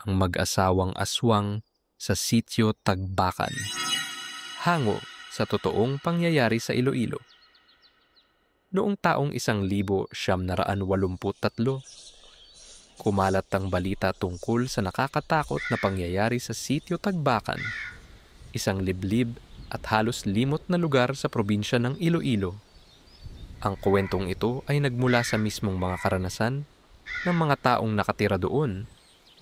ang mag-asawang aswang sa Sitio Tagbakan. Hango sa totoong pangyayari sa Iloilo. Noong taong 1983, kumalat ang balita tungkol sa nakakatakot na pangyayari sa Sitio Tagbakan, isang liblib at halos limot na lugar sa probinsya ng Iloilo. Ang kwentong ito ay nagmula sa mismong mga karanasan ng mga taong nakatira doon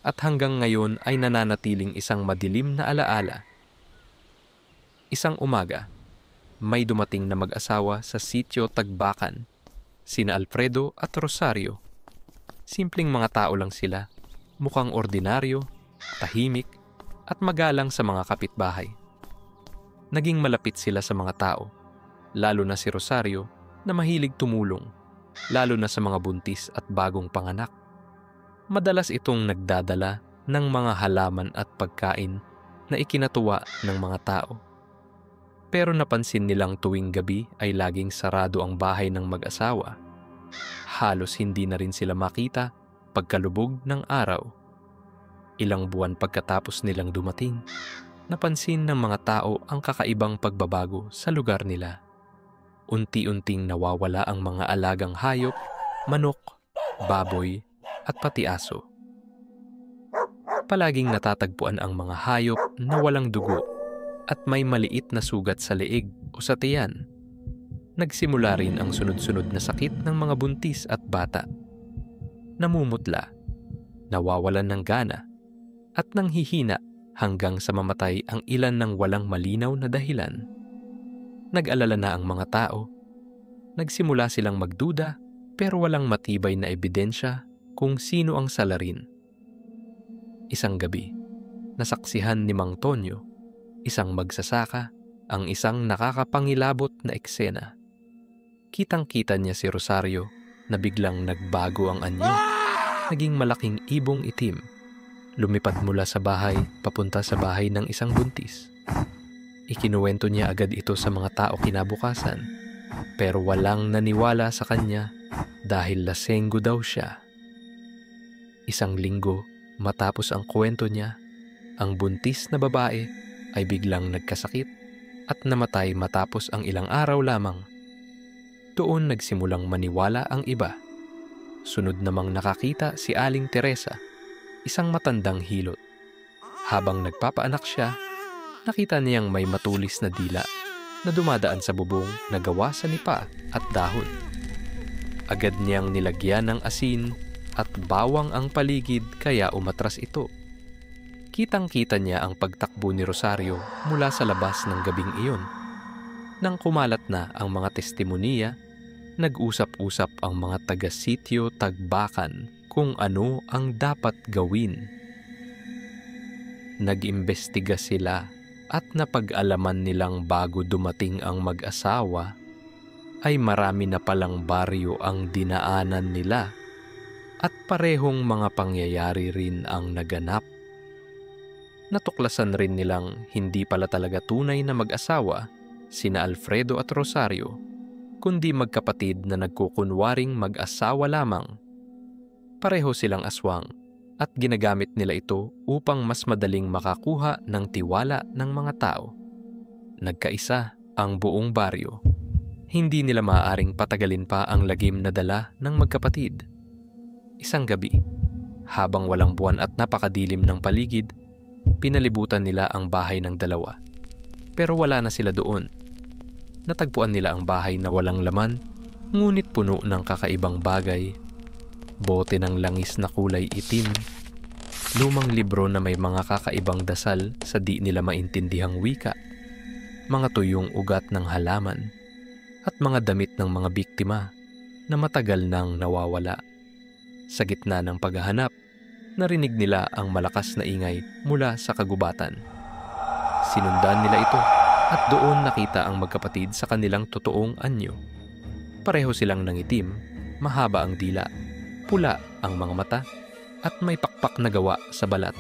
at hanggang ngayon ay nananatiling isang madilim na alaala. Isang umaga, may dumating na mag-asawa sa Sitio Tagbakan, sina Alfredo at Rosario. Simpleng mga tao lang sila, mukhang ordinaryo, tahimik, at magalang sa mga kapitbahay. Naging malapit sila sa mga tao, lalo na si Rosario na mahilig tumulong, lalo na sa mga buntis at bagong panganak. Madalas itong nagdadala ng mga halaman at pagkain na ikinatuwa ng mga tao. Pero napansin nilang tuwing gabi ay laging sarado ang bahay ng mag-asawa. Halos hindi na rin sila makita pagkalubog ng araw. Ilang buwan pagkatapos nilang dumating, napansin ng mga tao ang kakaibang pagbabago sa lugar nila. Unti-unting nawawala ang mga alagang hayop, manok, baboy, at pati aso. Palaging natatagpuan ang mga hayop na walang dugo at may maliit na sugat sa leeg o sa tiyan. Nagsimula rin ang sunod-sunod na sakit ng mga buntis at bata. Namumutla, nawawalan ng gana, at nanghihina hanggang sa mamatay ang ilan ng walang malinaw na dahilan. Nag-alala na ang mga tao. Nagsimula silang magduda pero walang matibay na ebidensya kung sino ang salarin. Isang gabi, nasaksihan ni Mang Tonyo, isang magsasaka, ang isang nakakapangilabot na eksena. Kitang-kita niya si Rosario na biglang nagbago ang anyo. Naging malaking ibong itim. Lumipad mula sa bahay papunta sa bahay ng isang buntis. Ikinuwento niya agad ito sa mga tao kinabukasan, pero walang naniwala sa kanya dahil lasenggo daw siya. Isang linggo matapos ang kwento niya, ang buntis na babae ay biglang nagkasakit at namatay matapos ang ilang araw lamang. Doon nagsimulang maniwala ang iba. Sunod namang nakakita si Aling Teresa, isang matandang hilot. Habang nagpapaanak siya, nakita niyang may matulis na dila na dumadaan sa bubong na gawa sa nipa at dahon. Agad niyang nilagyan ng asin at bawang ang paligid kaya umatras ito. Kitang-kita niya ang pagtakbo ni Rosario mula sa labas ng gabing iyon. Nang kumalat na ang mga testimonya, nag-usap-usap ang mga taga-Sitio Tagbakan kung ano ang dapat gawin. Nag-imbestiga sila at napag-alaman nilang bago dumating ang mag-asawa ay marami na palang baryo ang dinaanan nila at parehong mga pangyayari rin ang naganap. Natuklasan rin nilang hindi pala talaga tunay na mag-asawa sina Alfredo at Rosario, kundi magkapatid na nagkukunwaring mag-asawa lamang. Pareho silang aswang at ginagamit nila ito upang mas madaling makakuha ng tiwala ng mga tao. Nagkaisa ang buong baryo. Hindi nila maaaring patagalin pa ang lagim na dala ng magkapatid. Isang gabi, habang walang buwan at napakadilim ng paligid, pinalibutan nila ang bahay ng dalawa. Pero wala na sila doon. Natagpuan nila ang bahay na walang laman, ngunit puno ng kakaibang bagay. Bote ng langis na kulay itim, lumang libro na may mga kakaibang dasal sa di nila maintindihang wika, mga tuyong ugat ng halaman, at mga damit ng mga biktima na matagal nang nawawala. Sa gitna ng paghahanap, narinig nila ang malakas na ingay mula sa kagubatan. Sinundan nila ito at doon nakita ang magkapatid sa kanilang totoong anyo. Pareho silang nangitim, mahaba ang dila, pula ang mga mata, at may pakpak na gawa sa balat.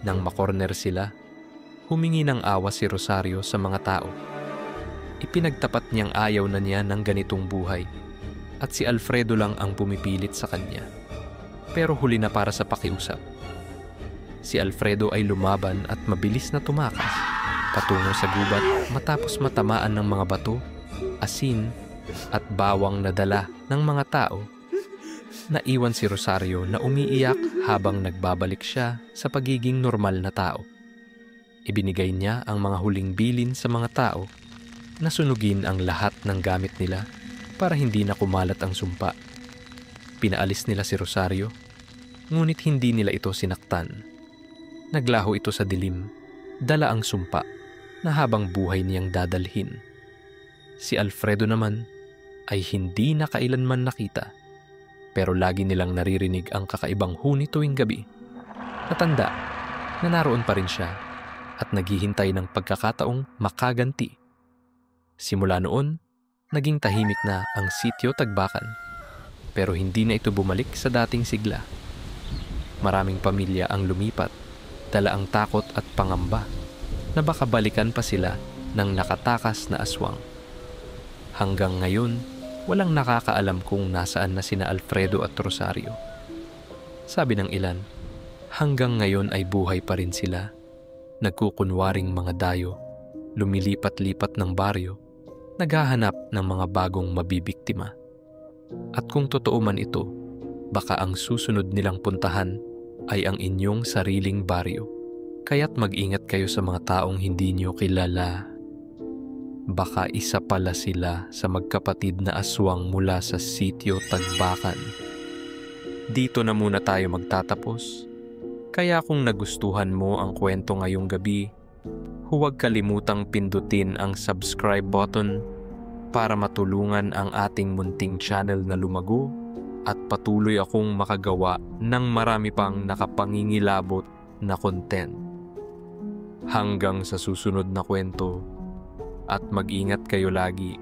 Nang makorner sila, humingi ng awa si Rosario sa mga tao. Ipinagtapat niyang ayaw na niya ng ganitong buhay at si Alfredo lang ang pumipilit sa kanya. Pero huli na para sa pakiusap. Si Alfredo ay lumaban at mabilis na tumakas patungo sa gubat matapos matamaan ng mga bato, asin at bawang na dala ng mga tao. Naiwan si Rosario na umiiyak habang nagbabalik siya sa pagiging normal na tao. Ibinigay niya ang mga huling bilin sa mga tao na sunugin ang lahat ng gamit nila para hindi na kumalat ang sumpa. Pinaalis nila si Rosario, ngunit hindi nila ito sinaktan. Naglaho ito sa dilim, dala ang sumpa na habang buhay niyang dadalhin. Si Alfredo naman ay hindi na kailanman nakita, pero lagi nilang naririnig ang kakaibang huni tuwing gabi. Natanda na naroon pa rin siya at naghihintay ng pagkakataong makaganti. Simula noon, naging tahimik na ang sitio Tagbakan, pero hindi na ito bumalik sa dating sigla. Maraming pamilya ang lumipat, dala ang takot at pangamba na baka balikan pa sila ng nakatakas na aswang. Hanggang ngayon, walang nakakaalam kung nasaan na sina Alfredo at Rosario. Sabi ng ilan, hanggang ngayon ay buhay pa rin sila, nagkukunwaring mga dayo, lumilipat-lipat ng baryo, naghahanap ng mga bagong mabibiktima. At kung totoo man ito, baka ang susunod nilang puntahan ay ang inyong sariling baryo. Kaya't mag-ingat kayo sa mga taong hindi niyo kilala. Baka isa pala sila sa magkapatid na aswang mula sa sitio Tagbakan. Dito na muna tayo magtatapos. Kaya kung nagustuhan mo ang kwento ngayong gabi, huwag kalimutang pindutin ang subscribe button para matulungan ang ating munting channel na lumago at patuloy akong makagawa ng marami pang nakapangingilabot na content. Hanggang sa susunod na kwento, at mag-ingat kayo lagi.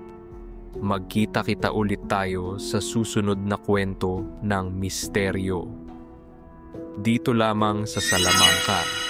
Magkita-kita ulit tayo sa susunod na kwento ng misteryo. Dito lamang sa Salamangka.